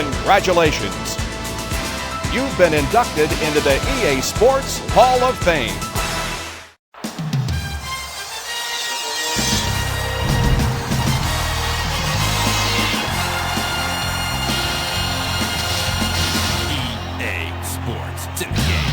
Congratulations! You've been inducted into the EA Sports Hall of Fame. EA Sports to the game.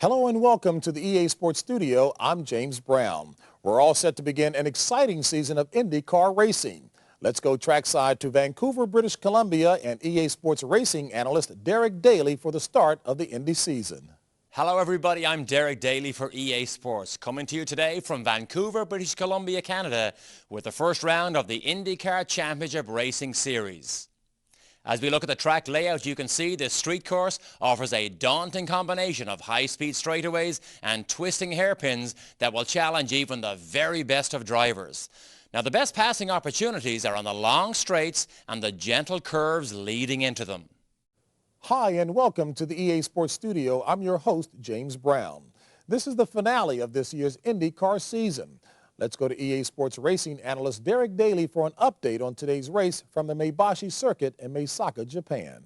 Hello and welcome to the EA Sports Studio. I'm James Brown. We're all set to begin an exciting season of IndyCar racing. Let's go trackside to Vancouver, British Columbia, and EA Sports racing analyst Derek Daly for the start of the Indy season. Hello everybody, I'm Derek Daly for EA Sports, coming to you today from Vancouver, British Columbia, Canada, with the first round of the IndyCar Championship Racing Series. As we look at the track layout, you can see this street course offers a daunting combination of high-speed straightaways and twisting hairpins that will challenge even the very best of drivers. Now, the best passing opportunities are on the long straights and the gentle curves leading into them. Hi and welcome to the EA Sports Studio. I'm your host, James Brown. This is the finale of this year's IndyCar season. Let's go to EA Sports racing analyst Derek Daly for an update on today's race from the Maebashi circuit in Meisaka, Japan.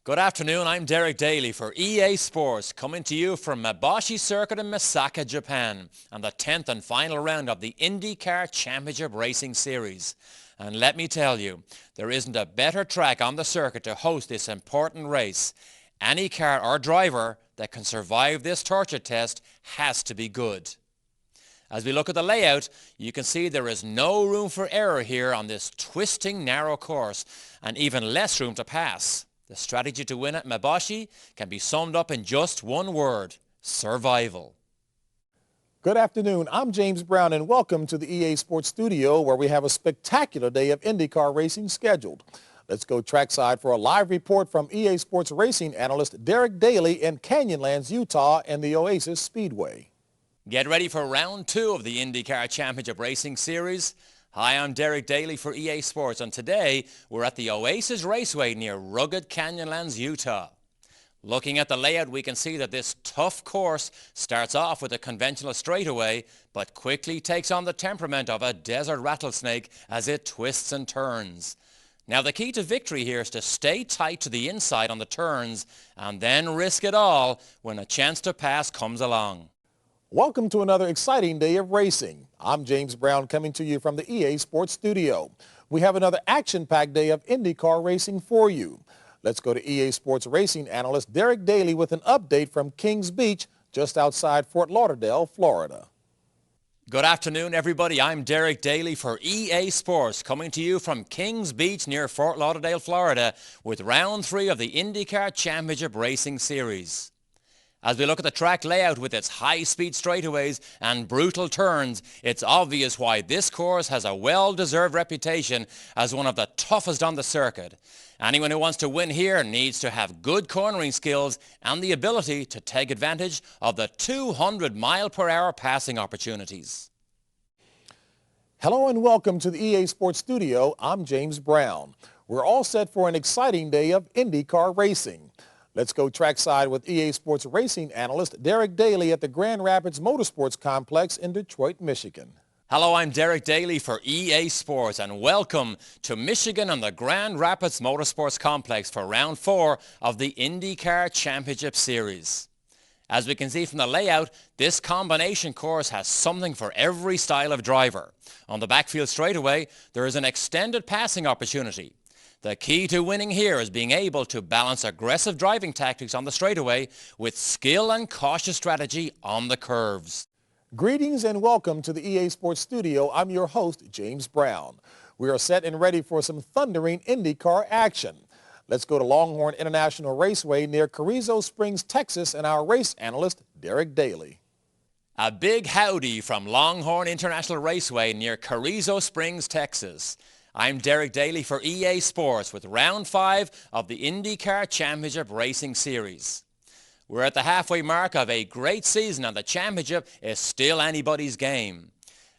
Good afternoon, I'm Derek Daly for EA Sports, coming to you from Maebashi circuit in Meisaka, Japan, and the 10th and final round of the IndyCar Championship Racing Series. And let me tell you, there isn't a better track on the circuit to host this important race. Any car or driver that can survive this torture test has to be good. As we look at the layout, you can see there is no room for error here on this twisting narrow course, and even less room to pass. The strategy to win at Maebashi can be summed up in just one word: survival. Good afternoon, I'm James Brown and welcome to the EA Sports Studio where we have a spectacular day of IndyCar racing scheduled. Let's go trackside for a live report from EA Sports racing analyst Derek Daly in Canyonlands, Utah and the Oasis Speedway. Get ready for round 2 of the IndyCar Championship Racing Series. Hi, I'm Derek Daly for EA Sports, and today we're at the Oasis Raceway near rugged Canyonlands, Utah. Looking at the layout, we can see that this tough course starts off with a conventional straightaway, but quickly takes on the temperament of a desert rattlesnake as it twists and turns. Now, the key to victory here is to stay tight to the inside on the turns and then risk it all when a chance to pass comes along. Welcome to another exciting day of racing. I'm James Brown coming to you from the EA Sports Studio. We have another action-packed day of IndyCar racing for you. Let's go to EA Sports racing analyst Derek Daly with an update from Kings Beach, just outside Fort Lauderdale, Florida. Good afternoon, everybody. I'm Derek Daly for EA Sports, coming to you from Kings Beach near Fort Lauderdale, Florida, with round 3 of the IndyCar Championship Racing Series. As we look at the track layout with its high-speed straightaways and brutal turns, it's obvious why this course has a well-deserved reputation as one of the toughest on the circuit. Anyone who wants to win here needs to have good cornering skills and the ability to take advantage of the 200-mile-per-hour passing opportunities. Hello and welcome to the EA Sports Studio. I'm James Brown. We're all set for an exciting day of IndyCar racing. Let's go trackside with EA Sports racing analyst Derek Daly at the Grand Rapids Motorsports Complex in Detroit, Michigan. Hello, I'm Derek Daly for EA Sports and welcome to Michigan and the Grand Rapids Motorsports Complex for round 4 of the IndyCar Championship Series. As we can see from the layout, this combination course has something for every style of driver. On the backfield straightaway, there is an extended passing opportunity. The key to winning here is being able to balance aggressive driving tactics on the straightaway with skill and cautious strategy on the curves. Greetings and welcome to the EA Sports Studio. I'm your host, James Brown. We are set and ready for some thundering IndyCar action. Let's go to Longhorn International Raceway near Carrizo Springs, Texas, and our race analyst, Derek Daly. A big howdy from Longhorn International Raceway near Carrizo Springs, Texas. I'm Derek Daly for EA Sports with round 5 of the IndyCar Championship Racing Series. We're at the halfway mark of a great season and the championship is still anybody's game.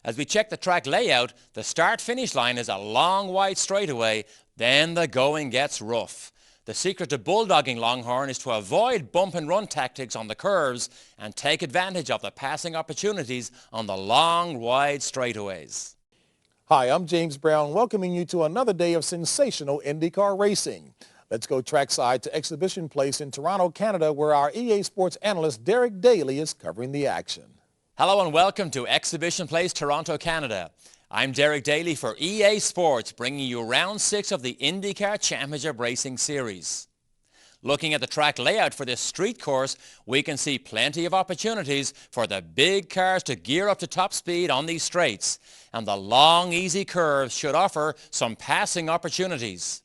As we check the track layout, the start-finish line is a long wide straightaway, then the going gets rough. The secret to bulldogging Longhorn is to avoid bump and run tactics on the curves and take advantage of the passing opportunities on the long wide straightaways. Hi, I'm James Brown welcoming you to another day of sensational IndyCar racing. Let's go trackside to Exhibition Place in Toronto, Canada, where our EA Sports analyst Derek Daly is covering the action. Hello and welcome to Exhibition Place, Toronto, Canada. I'm Derek Daly for EA Sports, bringing you round 6 of the IndyCar Championship Racing Series. Looking at the track layout for this street course, we can see plenty of opportunities for the big cars to gear up to top speed on these straights, and the long, easy curves should offer some passing opportunities.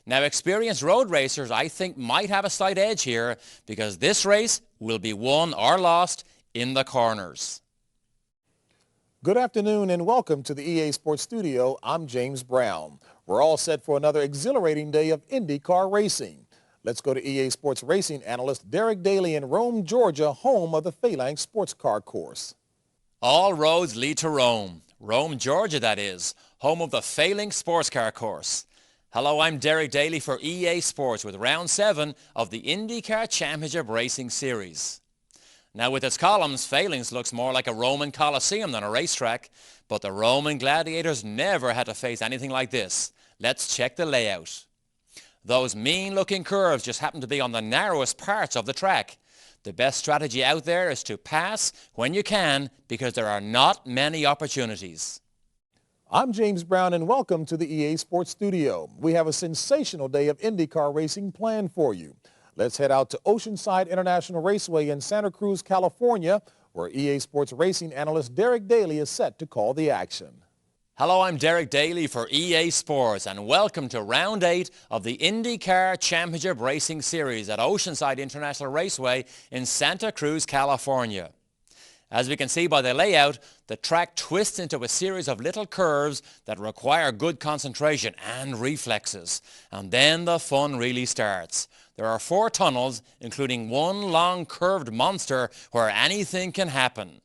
Now, experienced road racers, I think, might have a slight edge here because this race will be won or lost in the corners. Good afternoon and welcome to the EA Sports Studio. I'm James Brown. We're all set for another exhilarating day of IndyCar racing. Let's go to EA Sports racing analyst Derek Daly in Rome, Georgia, home of the Phalanx Sports Car Course. All roads lead to Rome. Rome, Georgia, that is, home of the Phalanx Sports Car Course. Hello, I'm Derek Daly for EA Sports with round 7 of the IndyCar Championship Racing Series. Now with its columns, Phalanx looks more like a Roman Colosseum than a racetrack, but the Roman gladiators never had to face anything like this. Let's check the layout. Those mean-looking curves just happen to be on the narrowest parts of the track. The best strategy out there is to pass when you can because there are not many opportunities. I'm James Brown and welcome to the EA Sports Studio. We have a sensational day of IndyCar racing planned for you. Let's head out to Oceanside International Raceway in Santa Cruz, California, where EA Sports racing analyst Derek Daly is set to call the action. Hello, I'm Derek Daly for EA Sports and welcome to round 8 of the IndyCar Championship Racing Series at Oceanside International Raceway in Santa Cruz, California. As we can see by the layout, the track twists into a series of little curves that require good concentration and reflexes. And then the fun really starts. There are 4 tunnels, including one long curved monster where anything can happen.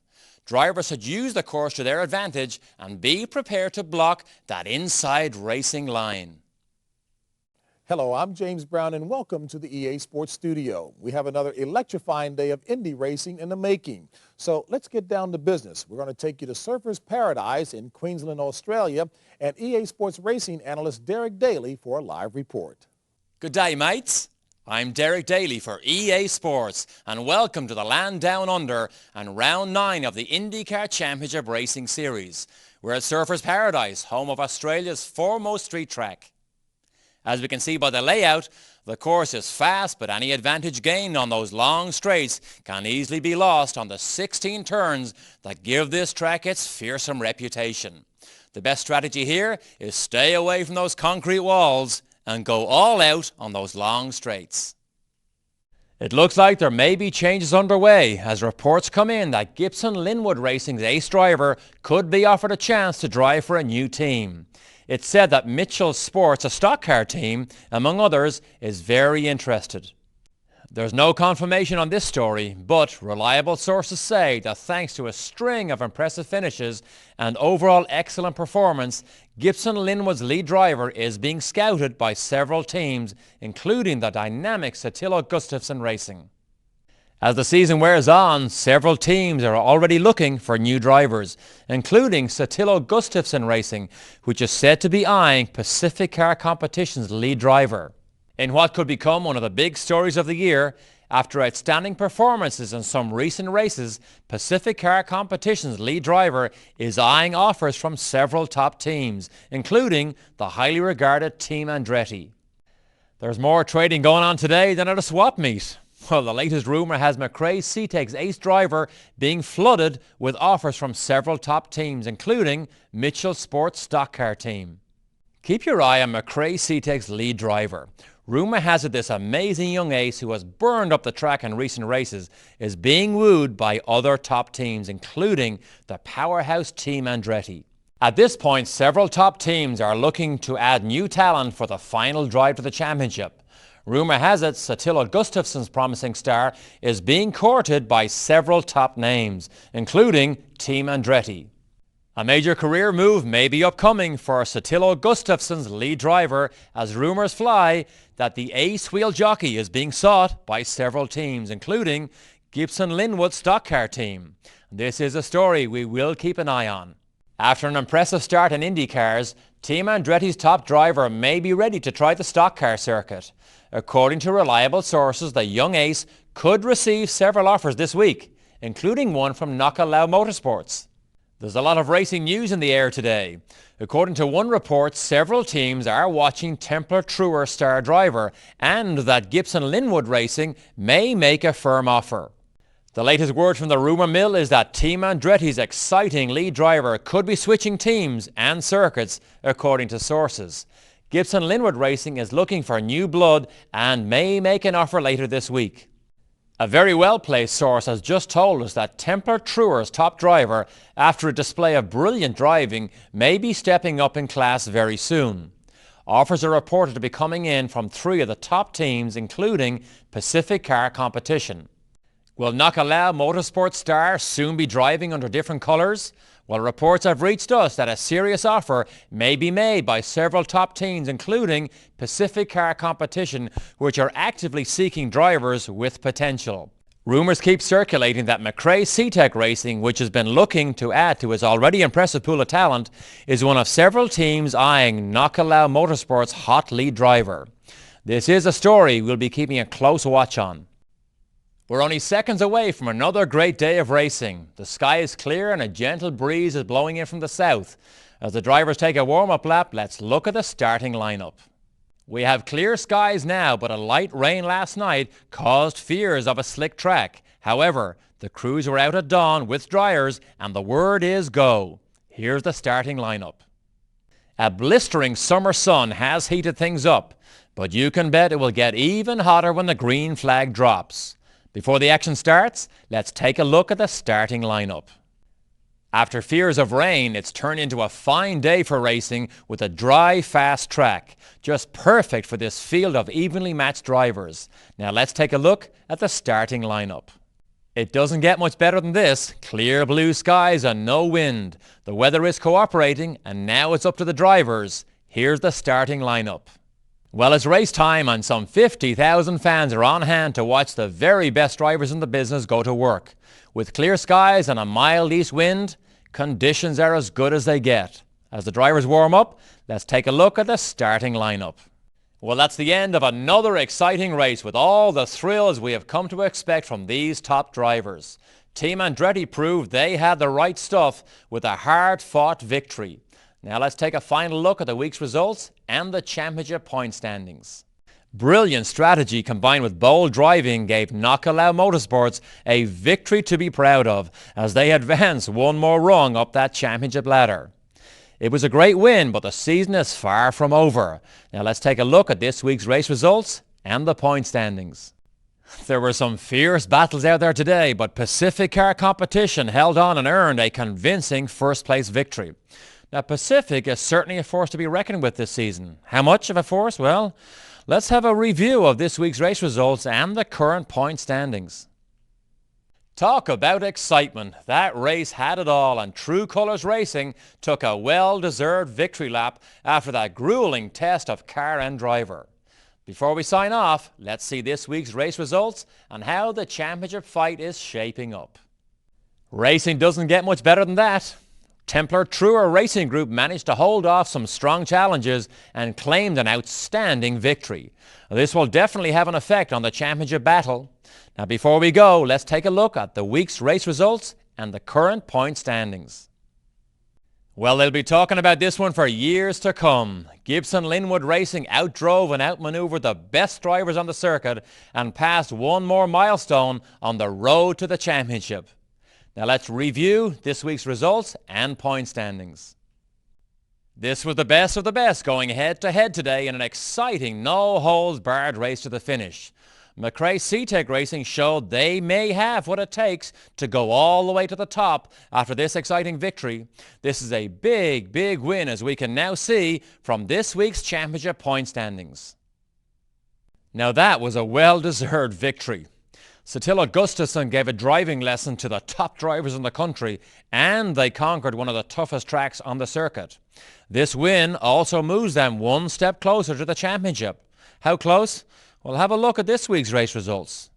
Drivers should use the course to their advantage and be prepared to block that inside racing line. Hello, I'm James Brown and welcome to the EA Sports Studio. We have another electrifying day of Indy racing in the making. So let's get down to business. We're going to take you to Surfers Paradise in Queensland, Australia, and EA Sports racing analyst Derek Daly for a live report. Good day, mates. I'm Derek Daly for EA Sports and welcome to the land down under and round 9 of the IndyCar Championship Racing Series. We're at Surfers Paradise, home of Australia's foremost street track. As we can see by the layout, the course is fast, but any advantage gained on those long straights can easily be lost on the 16 turns that give this track its fearsome reputation. The best strategy here is stay away from those concrete walls and go all out on those long straights. It looks like there may be changes underway as reports come in that Gibson Linwood Racing's ace driver could be offered a chance to drive for a new team. It's said that Mitchell Sports, a stock car team, among others, is very interested. There's no confirmation on this story, but reliable sources say that thanks to a string of impressive finishes and overall excellent performance, Gibson Linwood's lead driver is being scouted by several teams, including the dynamic Satilo Gustafsson Racing. As the season wears on, several teams are already looking for new drivers, including Sotillo Gustafsson Racing, which is said to be eyeing Pacific Car Competition's lead driver. In what could become one of the big stories of the year, after outstanding performances in some recent races, Pacific Car Competition's lead driver is eyeing offers from several top teams, including the highly regarded Team Andretti. There's more trading going on today than at a swap meet. Well, the latest rumour has McRae CTEC's ace driver being flooded with offers from several top teams, including Mitchell Sports Stock Car Team. Keep your eye on McRae CTEC's lead driver. Rumour has it this amazing young ace who has burned up the track in recent races is being wooed by other top teams, including the powerhouse Team Andretti. At this point, several top teams are looking to add new talent for the final drive to the championship. Rumour has it Sotillo Gustafsson's promising star is being courted by several top names, including Team Andretti. A major career move may be upcoming for Sotillo Gustafsson's lead driver, as rumours fly that the ace wheel jockey is being sought by several teams, including Gibson Linwood Stock Car Team. This is a story we will keep an eye on. After an impressive start in Indy cars, Team Andretti's top driver may be ready to try the stock car circuit. According to reliable sources, the young ace could receive several offers this week, including one from Knockalau Motorsports. There's a lot of racing news in the air today. According to one report, several teams are watching Templar.STR star driver, and that Gibson Linwood Racing may make a firm offer. The latest word from the rumour mill is that Team Andretti's exciting lead driver could be switching teams and circuits, according to sources. Gibson Linwood Racing is looking for new blood and may make an offer later this week. A very well-placed source has just told us that Templar.STR's top driver, after a display of brilliant driving, may be stepping up in class very soon. Offers are reported to be coming in from 3 of the top teams, including Pacific Car Competition. Will Knockalau Motorsports star soon be driving under different colours? Well, reports have reached us that a serious offer may be made by several top teams, including Pacific Car Competition, which are actively seeking drivers with potential. Rumours keep circulating that McRae CTEC Racing, which has been looking to add to its already impressive pool of talent, is one of several teams eyeing Knockalau Motorsports' hot lead driver. This is a story we'll be keeping a close watch on. We're only seconds away from another great day of racing. The sky is clear and a gentle breeze is blowing in from the south. As the drivers take a warm-up lap, let's look at the starting lineup. We have clear skies now, but a light rain last night caused fears of a slick track. However, the crews were out at dawn with dryers and the word is go. Here's the starting lineup. A blistering summer sun has heated things up, but you can bet it will get even hotter when the green flag drops. Before the action starts, let's take a look at the starting lineup. After fears of rain, it's turned into a fine day for racing with a dry, fast track. Just perfect for this field of evenly matched drivers. Now let's take a look at the starting lineup. It doesn't get much better than this. Clear blue skies and no wind. The weather is cooperating and now it's up to the drivers. Here's the starting lineup. Well, it's race time and some 50,000 fans are on hand to watch the very best drivers in the business go to work. With clear skies and a mild east wind, conditions are as good as they get. As the drivers warm up, let's take a look at the starting lineup. Well, that's the end of another exciting race with all the thrills we have come to expect from these top drivers. Team Andretti proved they had the right stuff with a hard-fought victory. Now let's take a final look at the week's results and the championship point standings. Brilliant strategy combined with bold driving gave Knockalau Motorsports a victory to be proud of as they advanced one more rung up that championship ladder. It was a great win, but the season is far from over. Now let's take a look at this week's race results and the point standings. There were some fierce battles out there today, but Pacific Car Competition held on and earned a convincing first-place victory. Now, Pacific is certainly a force to be reckoned with this season. How much of a force? Well, let's have a review of this week's race results and the current point standings. Talk about excitement. That race had it all, and True Colors Racing took a well-deserved victory lap after that grueling test of car and driver. Before we sign off, let's see this week's race results and how the championship fight is shaping up. Racing doesn't get much better than that. Templar-Truer Racing Group managed to hold off some strong challenges and claimed an outstanding victory. This will definitely have an effect on the championship battle. Now before we go, let's take a look at the week's race results and the current point standings. Well, they'll be talking about this one for years to come. Gibson Linwood Racing outdrove and outmaneuvered the best drivers on the circuit and passed one more milestone on the road to the championship. Now let's review this week's results and point standings. This was the best of the best going head-to-head today in an exciting no-holds-barred race to the finish. McRae C-Tech Racing showed they may have what it takes to go all the way to the top after this exciting victory. This is a big, big win, as we can now see from this week's championship point standings. Now that was a well-deserved victory. Satilla Gustafsson gave a driving lesson to the top drivers in the country, and they conquered one of the toughest tracks on the circuit. This win also moves them one step closer to the championship. How close? Well, have a look at this week's race results.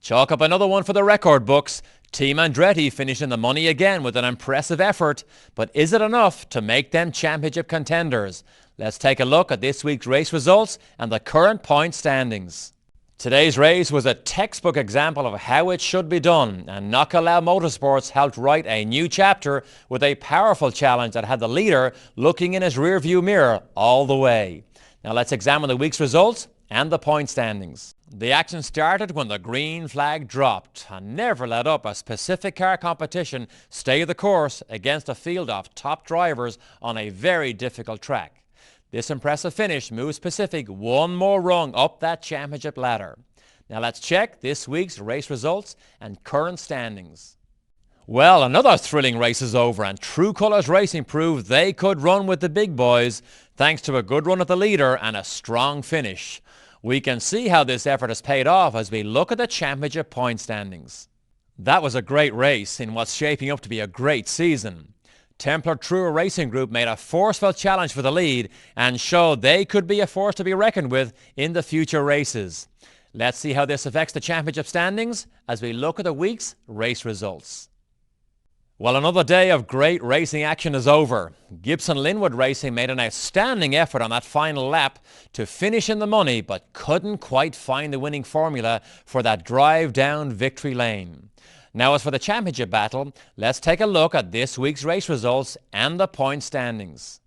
Chalk up another one for the record books. Team Andretti finished in the money again with an impressive effort, but is it enough to make them championship contenders? Let's take a look at this week's race results and the current point standings. Today's race was a textbook example of how it should be done, and Knockalau Motorsports helped write a new chapter with a powerful challenge that had the leader looking in his rearview mirror all the way. Now let's examine the week's results and the point standings. The action started when the green flag dropped and never let up as Pacific Car Competition stay the course against a field of top drivers on a very difficult track. This impressive finish moves Pacific one more rung up that championship ladder. Now let's check this week's race results and current standings. Well, another thrilling race is over, and True Colors Racing proved they could run with the big boys thanks to a good run at the leader and a strong finish. We can see how this effort has paid off as we look at the championship point standings. That was a great race in what's shaping up to be a great season. Templar-Truer Racing Group made a forceful challenge for the lead and showed they could be a force to be reckoned with in the future races. Let's see how this affects the championship standings as we look at the week's race results. Well, another day of great racing action is over. Gibson Linwood Racing made an outstanding effort on that final lap to finish in the money, but couldn't quite find the winning formula for that drive down victory lane. Now as for the championship battle, let's take a look at this week's race results and the point standings.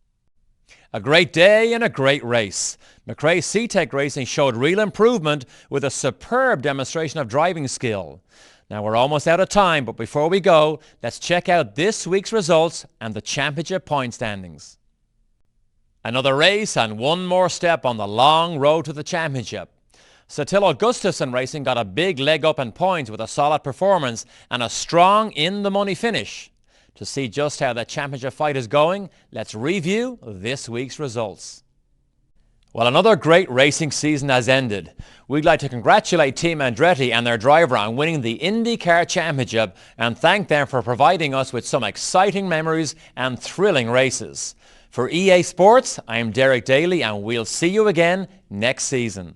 A great day and a great race. McRae C-Tech Racing showed real improvement with a superb demonstration of driving skill. Now we're almost out of time, but before we go, let's check out this week's results and the championship point standings. Another race and one more step on the long road to the championship. Satilla Gustafsson Racing got a big leg up in points with a solid performance and a strong in-the-money finish. To see just how the championship fight is going, let's review this week's results. Well, another great racing season has ended. We'd like to congratulate Team Andretti and their driver on winning the IndyCar Championship and thank them for providing us with some exciting memories and thrilling races. For EA Sports, I'm Derek Daly, and we'll see you again next season.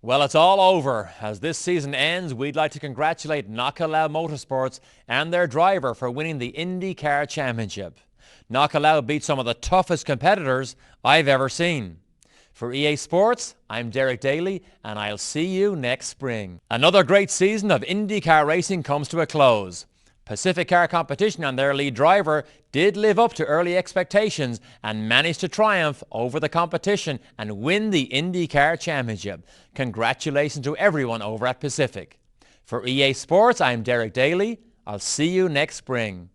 Well, it's all over. As this season ends, we'd like to congratulate Knockalau Motorsports and their driver for winning the IndyCar Championship. Knockalau beat some of the toughest competitors I've ever seen. For EA Sports, I'm Derek Daly, and I'll see you next spring. Another great season of IndyCar racing comes to a close. Pacific Car Competition and their lead driver did live up to early expectations and managed to triumph over the competition and win the IndyCar Championship. Congratulations to everyone over at Pacific. For EA Sports, I'm Derek Daly. I'll see you next spring.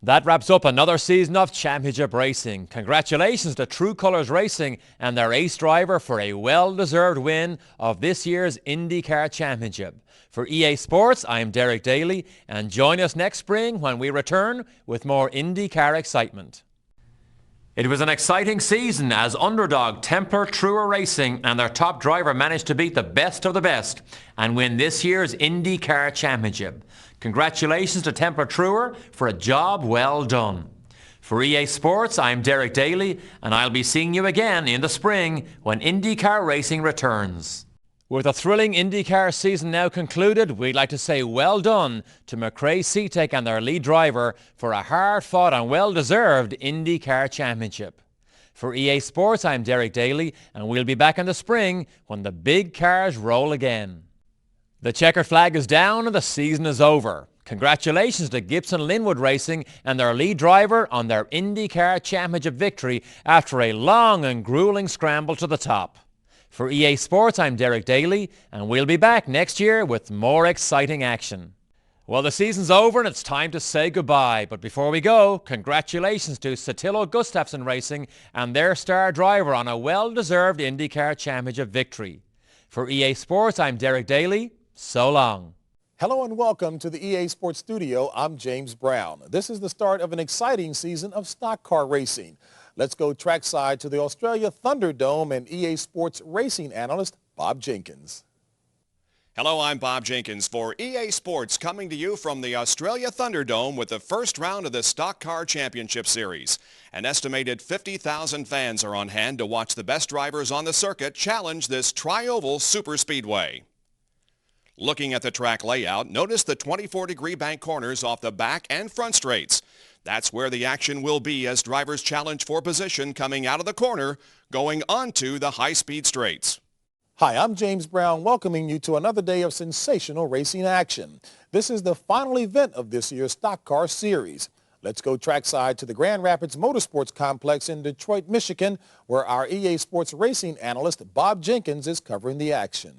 That wraps up another season of championship racing. Congratulations to True Colors Racing and their ace driver for a well-deserved win of this year's IndyCar Championship. For EA Sports, I am Derek Daly, and join us next spring when we return with more IndyCar excitement. It was an exciting season as underdog Templar-Truer Racing and their top driver managed to beat the best of the best and win this year's IndyCar Championship. Congratulations to Templar-Truer for a job well done. For EA Sports, I'm Derek Daly, and I'll be seeing you again in the spring when IndyCar racing returns. With a thrilling IndyCar season now concluded, we'd like to say well done to McRae Seatech and their lead driver for a hard-fought and well-deserved IndyCar championship. For EA Sports, I'm Derek Daly, and we'll be back in the spring when the big cars roll again. The checkered flag is down and the season is over. Congratulations to Gibson Linwood Racing and their lead driver on their IndyCar Championship victory after a long and grueling scramble to the top. For EA Sports, I'm Derek Daly, and we'll be back next year with more exciting action. Well, the season's over and it's time to say goodbye. But before we go, congratulations to Satillo Gustafsson Racing and their star driver on a well-deserved IndyCar Championship victory. For EA Sports, I'm Derek Daly. So long. Hello and welcome to the EA Sports Studio. I'm James Brown. This is the start of an exciting season of stock car racing. Let's go trackside to the Australia Thunderdome and EA Sports racing analyst Bob Jenkins. Hello, I'm Bob Jenkins for EA Sports, coming to you from the Australia Thunderdome with the first round of the Stock Car Championship Series. An estimated 50,000 fans are on hand to watch the best drivers on the circuit challenge this tri-oval superspeedway. Looking at the track layout, notice the 24-degree bank corners off the back and front straights. That's where the action will be as drivers challenge for position coming out of the corner, going onto the high-speed straights. Hi, I'm James Brown, welcoming you to another day of sensational racing action. This is the final event of this year's Stock Car Series. Let's go trackside to the Grand Rapids Motorsports Complex in Detroit, Michigan, where our EA Sports racing analyst Bob Jenkins is covering the action.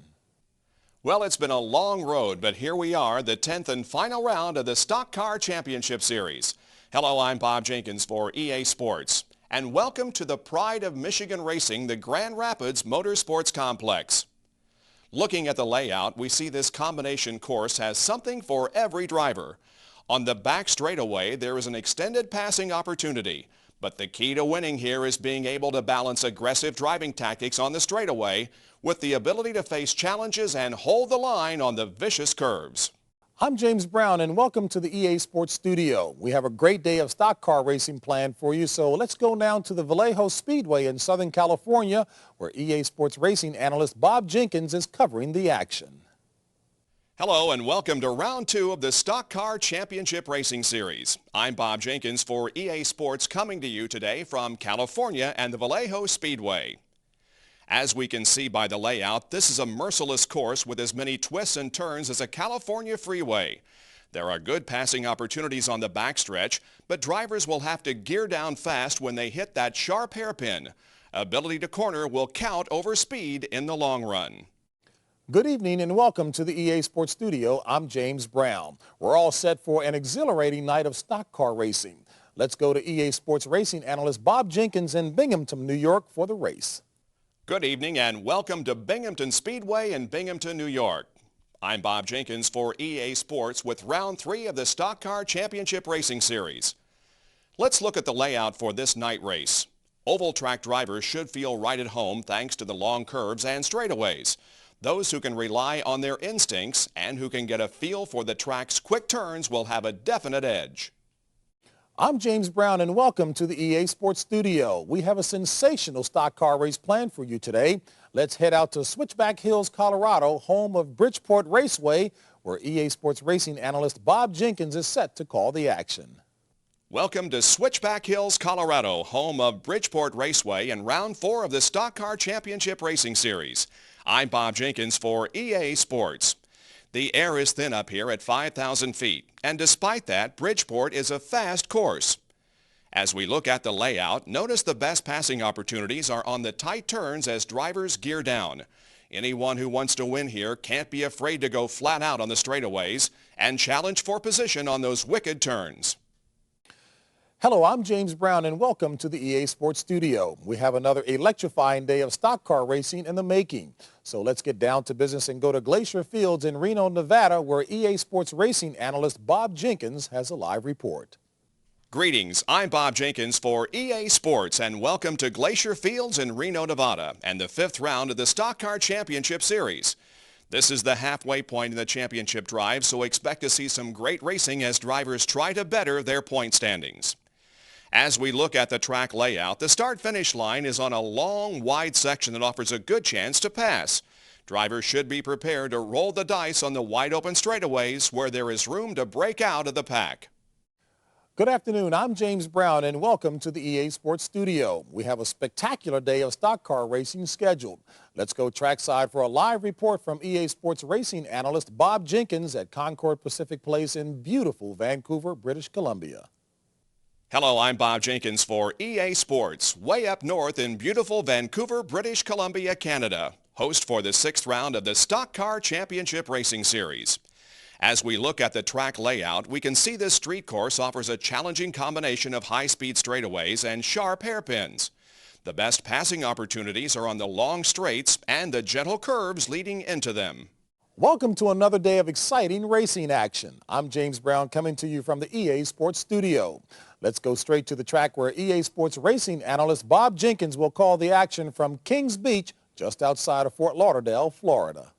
Well, it's been a long road, but here we are, the 10th and final round of the Stock Car Championship Series. Hello, I'm Bob Jenkins for EA Sports, and welcome to the pride of Michigan racing, the Grand Rapids Motorsports Complex. Looking at the layout, we see this combination course has something for every driver. On the back straightaway, there is an extended passing opportunity, but the key to winning here is being able to balance aggressive driving tactics on the straightaway with the ability to face challenges and hold the line on the vicious curves. I'm James Brown, and welcome to the EA Sports Studio. We have a great day of stock car racing planned for you, so let's go now to the Vallejo Speedway in Southern California, where EA Sports racing analyst Bob Jenkins is covering the action. Hello and welcome to round 2 of the Stock Car Championship Racing Series. I'm Bob Jenkins for EA Sports, coming to you today from California and the Vallejo Speedway. As we can see by the layout, this is a merciless course with as many twists and turns as a California freeway. There are good passing opportunities on the backstretch, but drivers will have to gear down fast when they hit that sharp hairpin. Ability to corner will count over speed in the long run. Good evening and welcome to the EA Sports Studio. I'm James Brown. We're all set for an exhilarating night of stock car racing. Let's go to EA Sports racing analyst Bob Jenkins in Binghamton, New York for the race. Good evening and welcome to Binghamton Speedway in Binghamton, New York. I'm Bob Jenkins for EA Sports with round 3 of the Stock Car Championship Racing Series. Let's look at the layout for this night race. Oval track drivers should feel right at home thanks to the long curves and straightaways. Those who can rely on their instincts and who can get a feel for the track's quick turns will have a definite edge. I'm James Brown and welcome to the EA Sports Studio. We have a sensational stock car race planned for you today. Let's head out to Switchback Hills, Colorado, home of Bridgeport Raceway, where EA Sports racing analyst Bob Jenkins is set to call the action. Welcome to Switchback Hills, Colorado, home of Bridgeport Raceway in round 4 of the Stock Car Championship Racing Series. I'm Bob Jenkins for EA Sports. The air is thin up here at 5,000 feet, and despite that, Bridgeport is a fast course. As we look at the layout, notice the best passing opportunities are on the tight turns as drivers gear down. Anyone who wants to win here can't be afraid to go flat out on the straightaways and challenge for position on those wicked turns. Hello, I'm James Brown and welcome to the EA Sports Studio. We have another electrifying day of stock car racing in the making. So let's get down to business and go to Glacier Fields in Reno, Nevada, where EA Sports racing analyst Bob Jenkins has a live report. Greetings, I'm Bob Jenkins for EA Sports and welcome to Glacier Fields in Reno, Nevada and the 5th round of the Stock Car Championship Series. This is the halfway point in the championship drive, so expect to see some great racing as drivers try to better their point standings. As we look at the track layout, the start-finish line is on a long, wide section that offers a good chance to pass. Drivers should be prepared to roll the dice on the wide-open straightaways where there is room to break out of the pack. Good afternoon. I'm James Brown, and welcome to the EA Sports Studio. We have a spectacular day of stock car racing scheduled. Let's go trackside for a live report from EA Sports racing analyst Bob Jenkins at Concord Pacific Place in beautiful Vancouver, British Columbia. Hello, I'm Bob Jenkins for EA Sports, way up north in beautiful Vancouver, British Columbia, Canada, host for the 6th round of the Stock Car Championship Racing Series. As we look at the track layout, we can see this street course offers a challenging combination of high-speed straightaways and sharp hairpins. The best passing opportunities are on the long straights and the gentle curves leading into them. Welcome to another day of exciting racing action. I'm James Brown coming to you from the EA Sports Studio. Let's go straight to the track where EA Sports racing analyst Bob Jenkins will call the action from Kings Beach, just outside of Fort Lauderdale, Florida.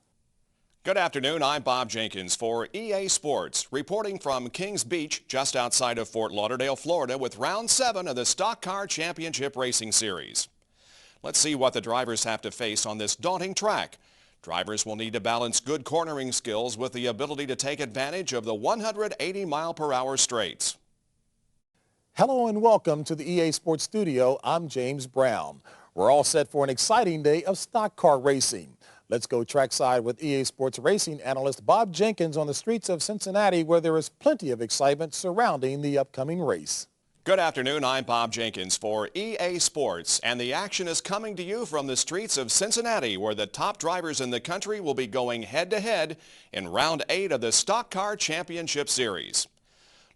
Good afternoon, I'm Bob Jenkins for EA Sports, reporting from Kings Beach, just outside of Fort Lauderdale, Florida, with Round 7 of the Stock Car Championship Racing Series. Let's see what the drivers have to face on this daunting track. Drivers will need to balance good cornering skills with the ability to take advantage of the 180-mile-per-hour straights. Hello and welcome to the EA Sports Studio. I'm James Brown. We're all set for an exciting day of stock car racing. Let's go trackside with EA Sports racing analyst Bob Jenkins on the streets of Cincinnati, where there is plenty of excitement surrounding the upcoming race. Good afternoon, I'm Bob Jenkins for EA Sports, and the action is coming to you from the streets of Cincinnati, where the top drivers in the country will be going head-to-head in Round 8 of the Stock Car Championship Series.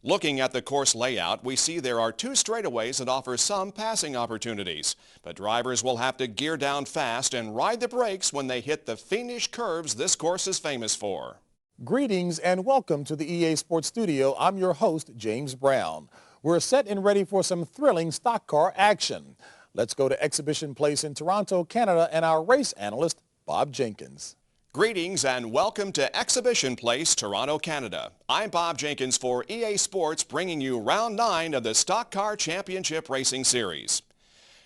Looking at the course layout, we see there are 2 straightaways that offer some passing opportunities, but drivers will have to gear down fast and ride the brakes when they hit the fiendish curves this course is famous for. Greetings and welcome to the EA Sports Studio. I'm your host, James Brown. We're set and ready for some thrilling stock car action. Let's go to Exhibition Place in Toronto, Canada, and our race analyst, Bob Jenkins. Greetings and welcome to Exhibition Place, Toronto, Canada. I'm Bob Jenkins for EA Sports, bringing you Round 9 of the Stock Car Championship Racing Series.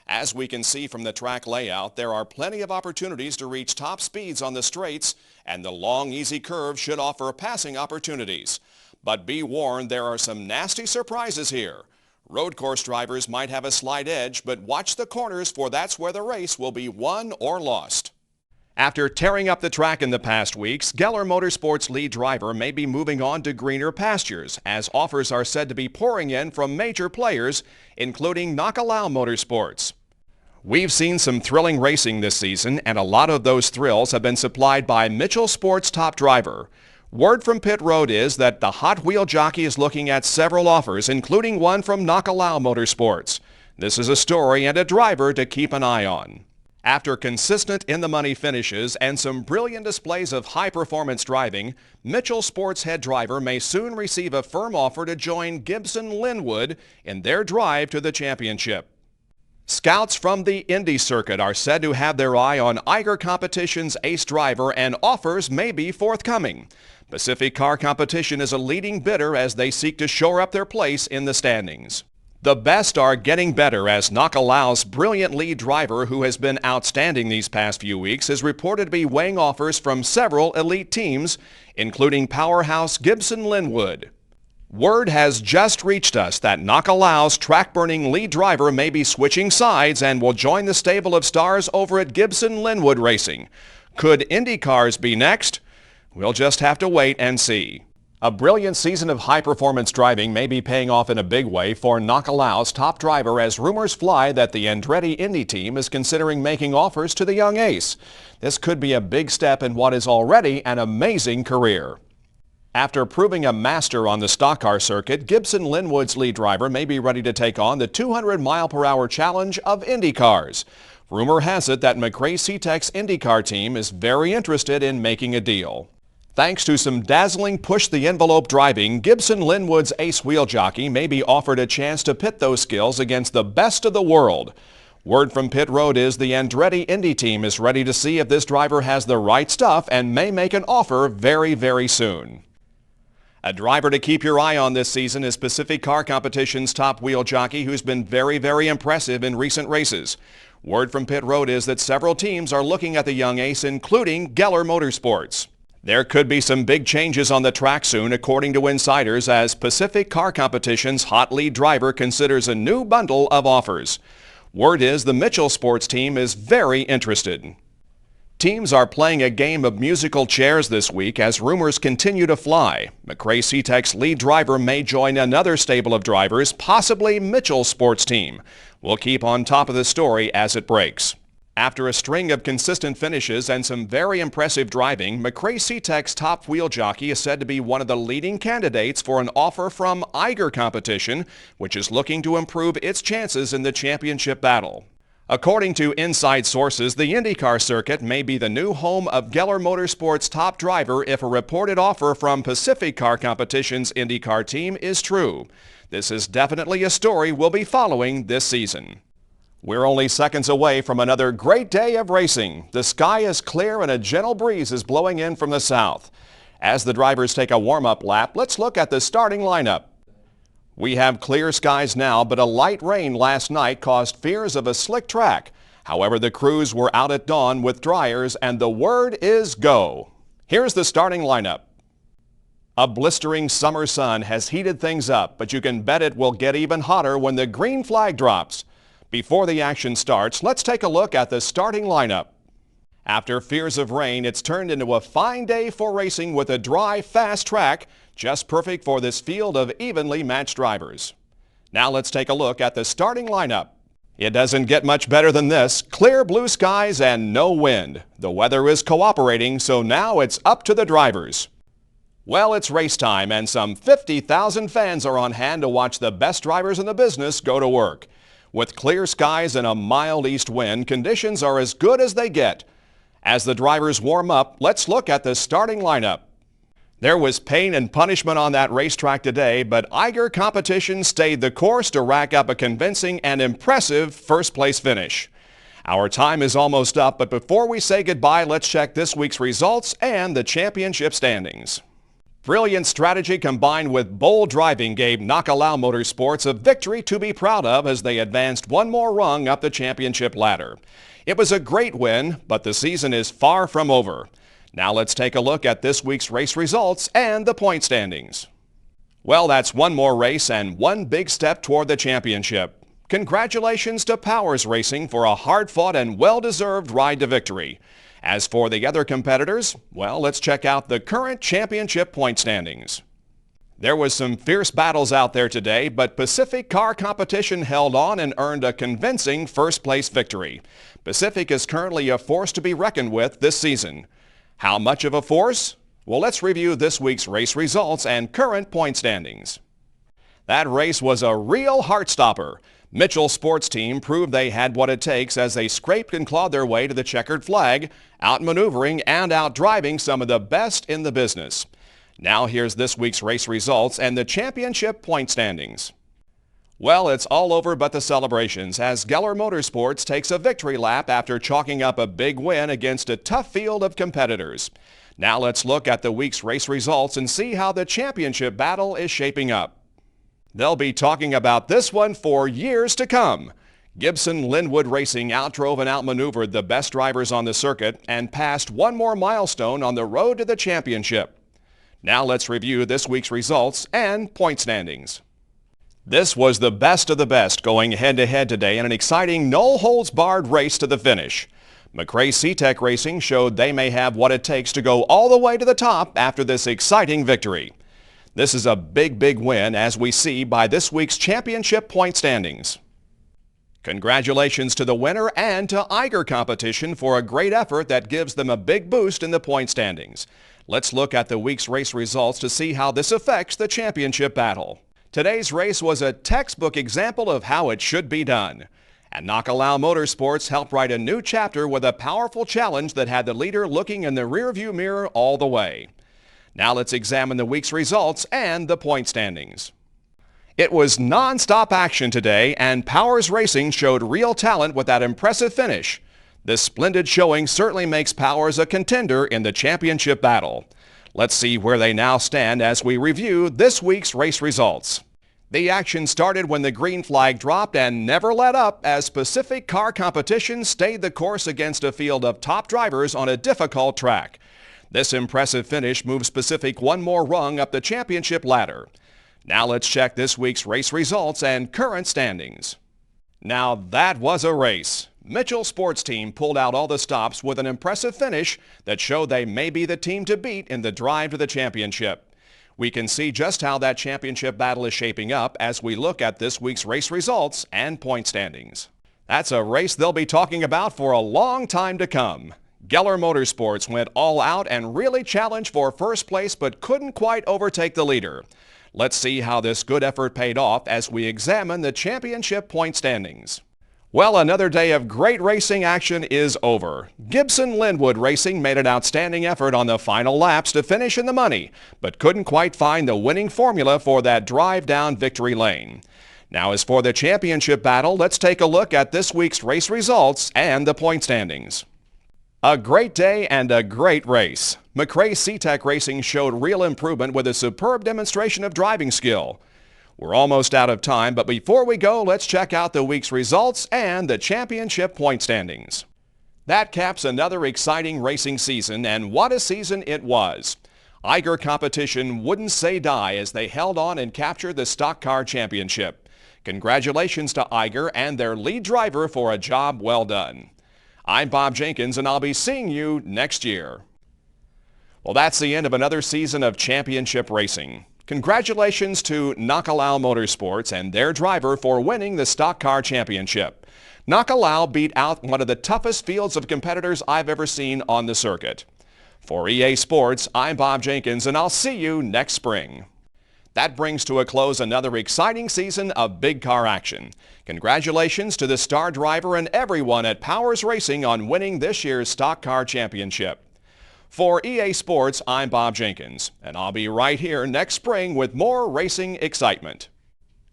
As we can see from the track layout, there are plenty of opportunities to reach top speeds on the straights, and the long, easy curve should offer passing opportunities. But be warned, there are some nasty surprises here. Road course drivers might have a slight edge, but watch the corners, for that's where the race will be won or lost. After tearing up the track in the past weeks, Geller Motorsports lead driver may be moving on to greener pastures, as offers are said to be pouring in from major players, including Nakalau Motorsports. We've seen some thrilling racing this season, and a lot of those thrills have been supplied by Mitchell Sports' top driver. Word from pit road is that the Hot Wheel jockey is looking at several offers, including one from Nakalau Motorsports. This is a story and a driver to keep an eye on. After consistent in-the-money finishes and some brilliant displays of high-performance driving, Mitchell Sports head driver may soon receive a firm offer to join Gibson Linwood in their drive to the championship. Scouts from the Indy circuit are said to have their eye on Eiger Competition's ace driver, and offers may be forthcoming. Pacific Car Competition is a leading bidder as they seek to shore up their place in the standings. The best are getting better, as Nakalau's brilliant lead driver, who has been outstanding these past few weeks, is reported to be weighing offers from several elite teams, including powerhouse Gibson Linwood. Word has just reached us that Nakalau's track-burning lead driver may be switching sides and will join the stable of stars over at Gibson Linwood Racing. Could Indy cars be next? We'll just have to wait and see. A brilliant season of high-performance driving may be paying off in a big way for Nakalau's top driver, as rumors fly that the Andretti Indy team is considering making offers to the young ace. This could be a big step in what is already an amazing career. After proving a master on the stock car circuit, Gibson Linwood's lead driver may be ready to take on the 200-mile-per-hour challenge of Indy cars. Rumor has it that McRae C-Tech's IndyCar team is very interested in making a deal. Thanks to some dazzling push-the-envelope driving, Gibson Linwood's ace wheel jockey may be offered a chance to pit those skills against the best of the world. Word from pit road is the Andretti Indy team is ready to see if this driver has the right stuff and may make an offer very, very soon. A driver to keep your eye on this season is Pacific Car Competition's top wheel jockey who's been very impressive in recent races. Word from pit road is that several teams are looking at the young ace, including Geller Motorsports. There could be some big changes on the track soon, according to insiders, as Pacific Car Competition's hot lead driver considers a new bundle of offers. Word is the Mitchell Sports team is very interested. Teams are playing a game of musical chairs this week as rumors continue to fly. McRae-CTEC's lead driver may join another stable of drivers, possibly Mitchell Sports team. We'll keep on top of the story as it breaks. After a string of consistent finishes and some very impressive driving, McRae-CTEC's top wheel jockey is said to be one of the leading candidates for an offer from Eiger Competition, which is looking to improve its chances in the championship battle. According to inside sources, the IndyCar circuit may be the new home of Geller Motorsports' top driver if a reported offer from Pacific Car Competition's IndyCar team is true. This is definitely a story we'll be following this season. We're only seconds away from another great day of racing. The sky is clear and a gentle breeze is blowing in from the south. As the drivers take a warm-up lap, let's look at the starting lineup. We have clear skies now, but a light rain last night caused fears of a slick track. However, the crews were out at dawn with dryers, and the word is go. Here's the starting lineup. A blistering summer sun has heated things up, but you can bet it will get even hotter when the green flag drops. Before the action starts, let's take a look at the starting lineup. After fears of rain, it's turned into a fine day for racing with a dry, fast track, just perfect for this field of evenly matched drivers. Now let's take a look at the starting lineup. It doesn't get much better than this. Clear blue skies and no wind. The weather is cooperating, so now it's up to the drivers. Well, it's race time, and some 50,000 fans are on hand to watch the best drivers in the business go to work. With clear skies and a mild east wind, conditions are as good as they get. As the drivers warm up, let's look at the starting lineup. There was pain and punishment on that racetrack today, but Eiger Competition stayed the course to rack up a convincing and impressive first-place finish. Our time is almost up, but before we say goodbye, let's check this week's results and the championship standings. Brilliant strategy combined with bold driving gave Nakalau Motorsports a victory to be proud of as they advanced one more rung up the championship ladder. It was a great win, but the season is far from over. Now let's take a look at this week's race results and the point standings. Well, that's one more race and one big step toward the championship. Congratulations to Powers Racing for a hard-fought and well-deserved ride to victory. As for the other competitors, well, let's check out the current championship point standings. There was some fierce battles out there today, but Pacific Car Competition held on and earned a convincing first-place victory. Pacific is currently a force to be reckoned with this season. How much of a force? Well, let's review this week's race results and current point standings. That race was a real heart-stopper. Mitchell Sports Team proved they had what it takes as they scraped and clawed their way to the checkered flag, outmaneuvering and outdriving some of the best in the business. Now here's this week's race results and the championship point standings. Well, it's all over but the celebrations as Geller Motorsports takes a victory lap after chalking up a big win against a tough field of competitors. Now let's look at the week's race results and see how the championship battle is shaping up. They'll be talking about this one for years to come. Gibson Linwood Racing outdrove and outmaneuvered the best drivers on the circuit and passed one more milestone on the road to the championship. Now let's review this week's results and point standings. This was the best of the best going head-to-head today in an exciting no-holds-barred race to the finish. McRae-CTEC Racing showed they may have what it takes to go all the way to the top after this exciting victory. This is a big win as we see by this week's championship point standings. Congratulations to the winner and to Eiger Competition for a great effort that gives them a big boost in the point standings. Let's look at the week's race results to see how this affects the championship battle. Today's race was a textbook example of how it should be done. And Nakalau Motorsports helped write a new chapter with a powerful challenge that had the leader looking in the rearview mirror all the way. Now let's examine the week's results and the point standings. It was non-stop action today, and Powers Racing showed real talent with that impressive finish. This splendid showing certainly makes Powers a contender in the championship battle. Let's see where they now stand as we review this week's race results. The action started when the green flag dropped and never let up as Pacific Car Competition stayed the course against a field of top drivers on a difficult track. This impressive finish moves Pacific one more rung up the championship ladder. Now let's check this week's race results and current standings. Now that was a race. Mitchell Sports Team pulled out all the stops with an impressive finish that showed they may be the team to beat in the drive to the championship. We can see just how that championship battle is shaping up as we look at this week's race results and point standings. That's a race they'll be talking about for a long time to come. Geller Motorsports went all out and really challenged for first place but couldn't quite overtake the leader. Let's see how this good effort paid off as we examine the championship point standings. Well, another day of great racing action is over. Gibson Linwood Racing made an outstanding effort on the final laps to finish in the money, but couldn't quite find the winning formula for that drive down victory lane. Now as for the championship battle, let's take a look at this week's race results and the point standings. A great day and a great race. McRae-CTEC Racing showed real improvement with a superb demonstration of driving skill. We're almost out of time, but before we go, let's check out the week's results and the championship point standings. That caps another exciting racing season, and what a season it was. Eiger Competition wouldn't say die as they held on and captured the Stock Car Championship. Congratulations to Eiger and their lead driver for a job well done. I'm Bob Jenkins, and I'll be seeing you next year. Well, that's the end of another season of championship racing. Congratulations to Nakalau Motorsports and their driver for winning the Stock Car Championship. Nakalau beat out one of the toughest fields of competitors I've ever seen on the circuit. For EA Sports, I'm Bob Jenkins, and I'll see you next spring. That brings to a close another exciting season of big car action. Congratulations to the star driver and everyone at Powers Racing on winning this year's Stock Car Championship. For EA Sports, I'm Bob Jenkins, and I'll be right here next spring with more racing excitement.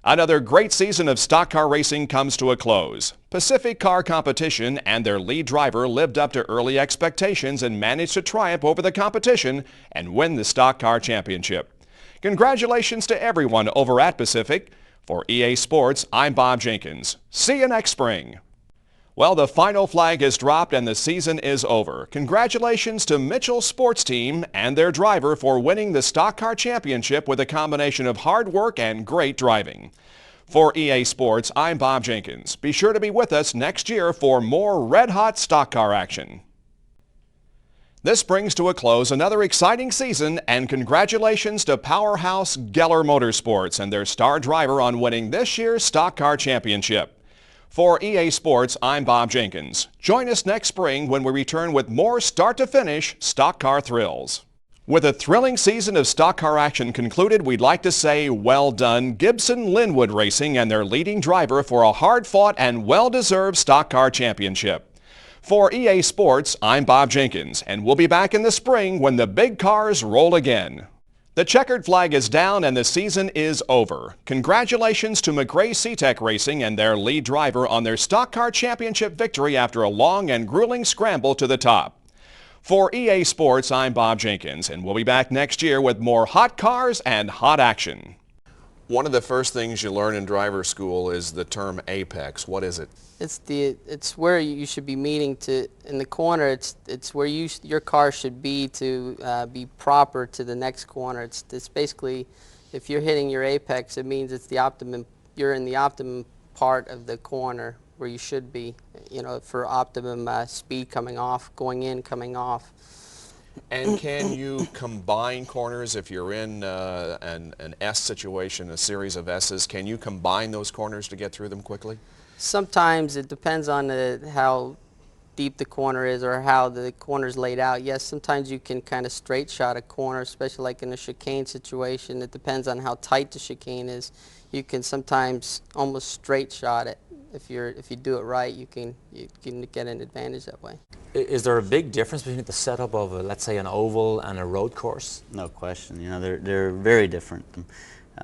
Another great season of stock car racing comes to a close. Pacific Car Competition and their lead driver lived up to early expectations and managed to triumph over the competition and win the Stock Car Championship. Congratulations to everyone over at Pacific. For EA Sports, I'm Bob Jenkins. See you next spring. Well, the final flag is dropped and the season is over. Congratulations to Mitchell Sports Team and their driver for winning the Stock Car Championship with a combination of hard work and great driving. For EA Sports, I'm Bob Jenkins. Be sure to be with us next year for more red-hot stock car action. This brings to a close another exciting season, and congratulations to powerhouse Geller Motorsports and their star driver on winning this year's Stock Car Championship. For EA Sports, I'm Bob Jenkins. Join us next spring when we return with more start-to-finish stock car thrills. With a thrilling season of stock car action concluded, we'd like to say well done Gibson Linwood Racing and their leading driver for a hard-fought and well-deserved stock car championship. For EA Sports, I'm Bob Jenkins, and we'll be back in the spring when the big cars roll again. The checkered flag is down and the season is over. Congratulations to McRae-CTEC Racing and their lead driver on their Stock Car Championship victory after a long and grueling scramble to the top. For EA Sports, I'm Bob Jenkins, and we'll be back next year with more hot cars and hot action. One of the first things you learn in driver school is the term apex. What is it? It's where you should be meeting to in the corner. It's where your car should be to be proper to the next corner. It's basically, if you're hitting your apex, it means it's the optimum. You're in the optimum part of the corner where you should be, you know, for optimum speed coming off, going in, coming off. And can you combine corners if you're in an S situation, a series of S's? Can you combine those corners to get through them quickly? Sometimes it depends on how deep the corner is or how the corner's laid out. Yes, sometimes you can kind of straight shot a corner, especially like in a chicane situation. It depends on how tight the chicane is. You can sometimes almost straight shot it. If you do it right, you can get an advantage that way. Is there a big difference between the setup of, let's say, an oval and a road course? No question. You know, they're very different.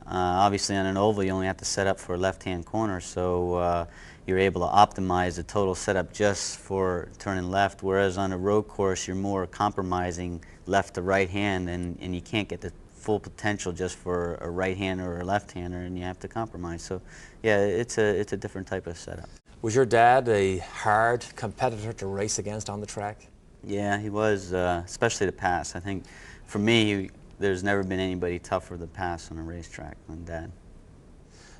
Obviously, on an oval, you only have to set up for a left-hand corner, so you're able to optimize the total setup just for turning left. Whereas on a road course, you're more compromising left to right hand, and you can't get the full potential just for a right-hander or a left-hander, and you have to compromise. So, yeah, it's a different type of setup. Was your dad a hard competitor to race against on the track? Yeah, he was, especially to pass. I think for me, there's never been anybody tougher to pass on a racetrack than Dad.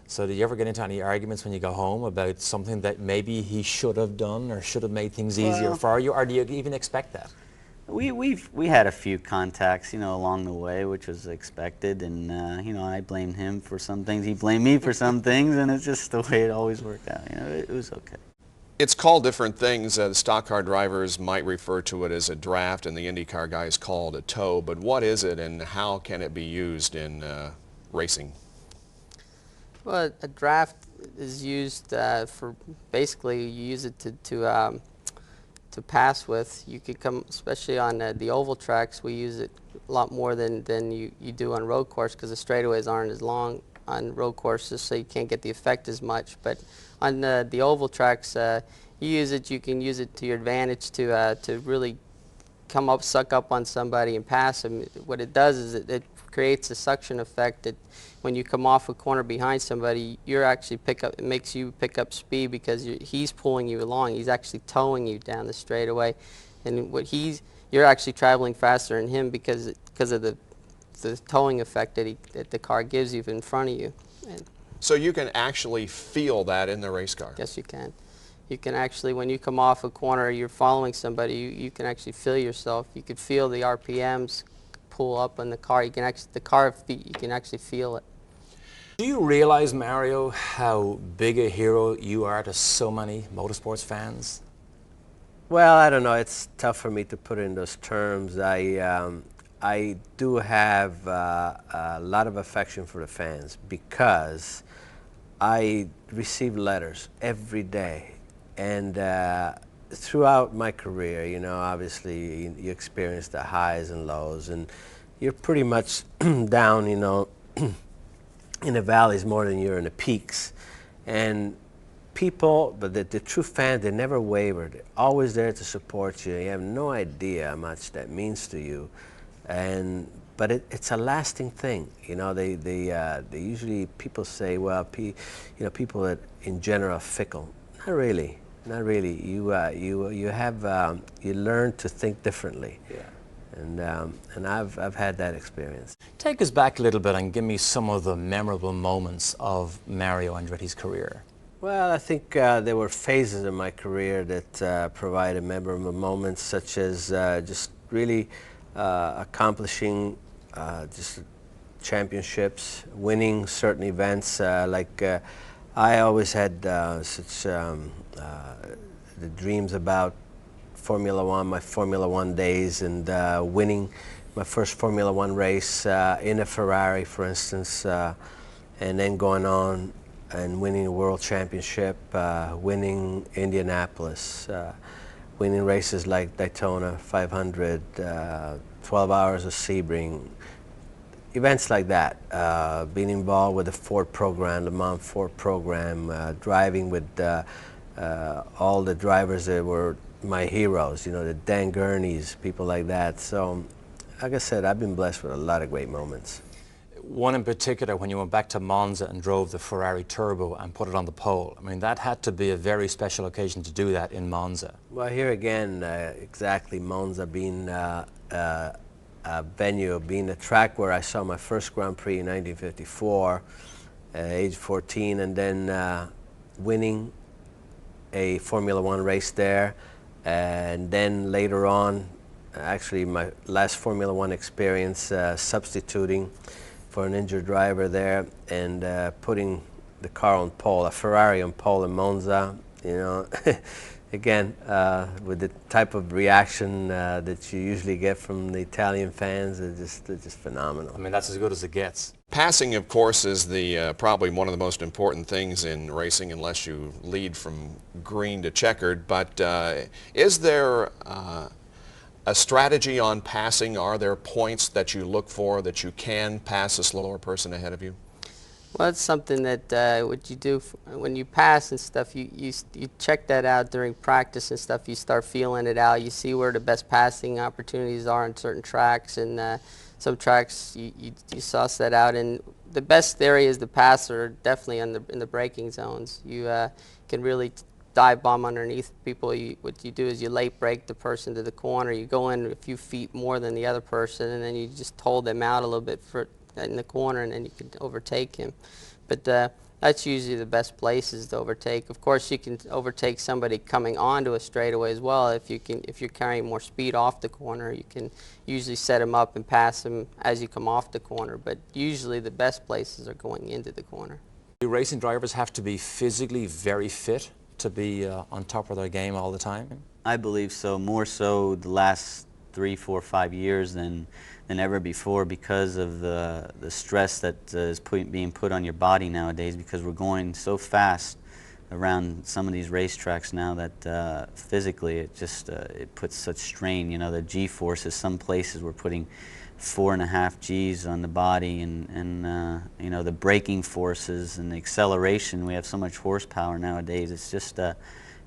So do you ever get into any arguments when you go home about something that maybe he should have done or should have made things easier for you, or do you even expect that? We had a few contacts, you know, along the way, which was expected, and you know, I blamed him for some things, he blamed me for some things, and it's just the way it always worked out. You know, it was okay. It's called different things. The stock car drivers might refer to it as a draft, and the IndyCar guys call it a tow. But what is it, and how can it be used in racing? Well, a draft is used for basically you use it to pass with. You could come, especially on the oval tracks, we use it a lot more than you do on road course, because the straightaways aren't as long on road courses, so you can't get the effect as much. But on the oval tracks, you can use it to your advantage to really come up, suck up on somebody and pass them. What it does is it creates a suction effect that when you come off a corner behind somebody, it makes you pick up speed, because he's pulling you along. He's actually towing you down the straightaway, and you're actually traveling faster than him because of the towing effect that the car gives you in front of you. And So you can actually feel that in the race car? yes, you can. You can actually, when you come off a corner, you're following somebody, you can actually feel yourself. You could feel the RPMs pull up on the car. You can actually feel it. Do you realize, Mario, how big a hero you are to so many motorsports fans? Well, I don't know. It's tough for me to put it in those terms. I do have a lot of affection for the fans, because I receive letters every day, and throughout my career, you know, obviously you experience the highs and lows, and you're pretty much down, you know, in the valleys more than you're in the peaks. And people, but the true fans, they never wavered. They're always there to support you. You have no idea how much that means to you. But it's a lasting thing, you know. They usually, people say, well, people that in general are fickle. Not really, not really. You learn to think differently. Yeah. And I've had that experience. Take us back a little bit and give me some of the memorable moments of Mario Andretti's career. Well, I think there were phases in my career that provided memorable moments, such as just really accomplishing just championships, winning certain events. I always had such the dreams about Formula One, my Formula One days, and winning my first Formula One race in a Ferrari, for instance, and then going on and winning a world championship, winning Indianapolis, winning races like Daytona 500, 12 Hours of Sebring, events like that, being involved with the Ford program, Le Mans Ford program, driving with all the drivers that were my heroes, you know, the Dan Gurneys, people like that. So, like I said, I've been blessed with a lot of great moments. One in particular, when you went back to Monza and drove the Ferrari Turbo and put it on the pole. I mean, that had to be a very special occasion to do that in Monza. Well, here again, exactly, Monza being a venue, being a track where I saw my first Grand Prix in 1954, age 14, and then winning a Formula One race there, and then later on, actually my last Formula One experience, substituting for an injured driver there and putting the car on pole, a Ferrari on pole in Monza, you know. Again, with the type of reaction that you usually get from the Italian fans, they're just phenomenal. I mean, that's as good as it gets. Passing, of course, is the probably one of the most important things in racing, unless you lead from green to checkered. But is there a strategy on passing? Are there points that you look for that you can pass a slower person ahead of you? Well, it's something that what you do when you pass and stuff. You check that out during practice and stuff. You start feeling it out. You see where the best passing opportunities are on certain tracks, and some tracks you suss that out. And the best areas to pass are definitely in the braking zones. You can really dive bomb underneath people. What you do is you late brake the person to the corner. You go in a few feet more than the other person, and then you just hold them out a little bit in the corner, and then you can overtake him. But that's usually the best places to overtake. Of course, you can overtake somebody coming onto a straightaway as well. If you're carrying more speed off the corner, you can usually set them up and pass them as you come off the corner. But usually the best places are going into the corner. Do racing drivers have to be physically very fit to be on top of their game all the time? I believe so, more so the last 3, 4, 5 years than ever before, because of the stress that is being put on your body nowadays, because we're going so fast around some of these racetracks now that physically it puts such strain. You know, the G-forces, some places we're putting 4.5 Gs on the body, and you know, the braking forces and the acceleration. We have so much horsepower nowadays. It's just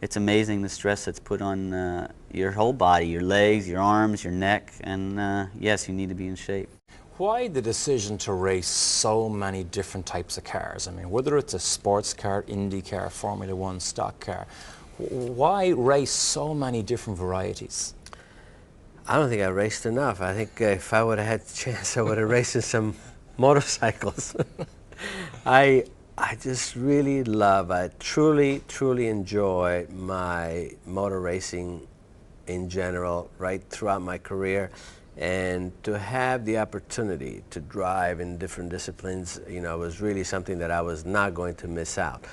it's amazing the stress that's put on your whole body, your legs, your arms, your neck, and yes, you need to be in shape. Why the decision to race so many different types of cars? I mean, whether it's a sports car, Indy car, Formula One, stock car, why race so many different varieties? I don't think I raced enough. I think if I would have had the chance, I would have raced in some motorcycles. I just really love, I truly enjoy my motor racing in general, right throughout my career. And to have the opportunity to drive in different disciplines, you know, was really something that I was not going to miss out.